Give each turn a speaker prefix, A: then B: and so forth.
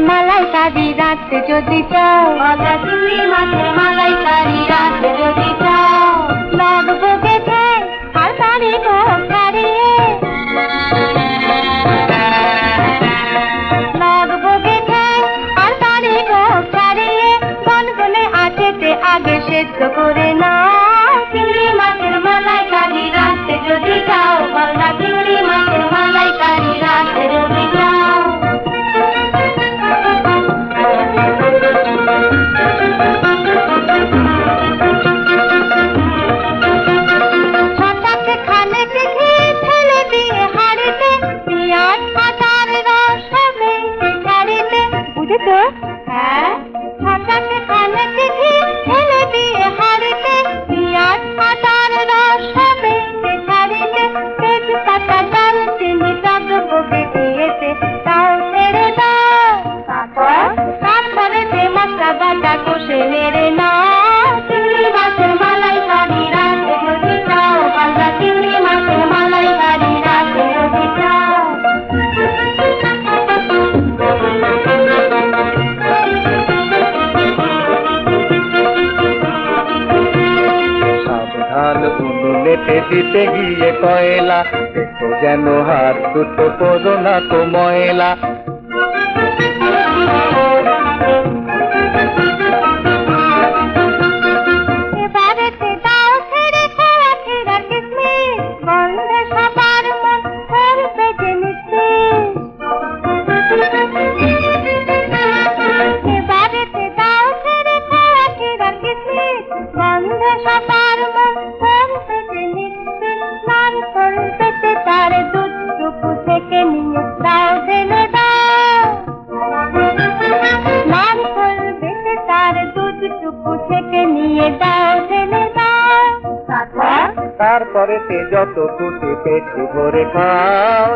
A: মালাইকারি রাতে যদি চাও, চিংড়ি মাছের মালাইকারি রাতে যদি চাও, লাগবো গেছে আর তারি ছাড়িয়ে, লাগবো গেছে আর তারি ছাড়িয়ে, গনগনে আঁচেতে আগে সেদ্ধ করে নাও। চিংড়ি মাছের মালাইকারি রাতে যদি চাও, চিংড়ি মাছের মালাইকারি রাতে যদি চাও। হ্যাঁ, ছাতাতে খানেতে ঘি ঢেলে দিয়ে হাঁড়িতে, পেঁয়াজ আদার রস হবে ছাড়িতে, তেজপাতা দারুচিনি টগবগে দিয়েছে তাও ছেড়ে দাও। তারপরে মশলা বাটা কষে নেড়ে নাও। চিংড়ি মাছের মালাইকারি রাতে যদি চাও, বাংলা চিংড়ি মাছের মালাইকারি রাতে যদি চাও।
B: উনুনেতে দিতে গিয়ে কয়লা, দেখো যেন হাত দুটো করো না তো ময়লা।
A: এবারেতে দাও ছেড়ে খোয়া ছেড়া কিসমিস, গন্ধে সবার মন ধরবে যে নিশ্চিস। এবারেতে দাও ছেড়ে খোয়া ছেড়া কিসমিস, গন্ধে সবার মন ধরবে যে নিশ্চিস। নারকেল পেতে তার দুধটুকু থেকে নিয়ে দাও ঢেলে দাও। নারকেল পেতে তার দুধটুকু থেকে নিয়ে দাও ঢেলে দাও।
B: তারপরে যত খুশি পেট ভরে খাও।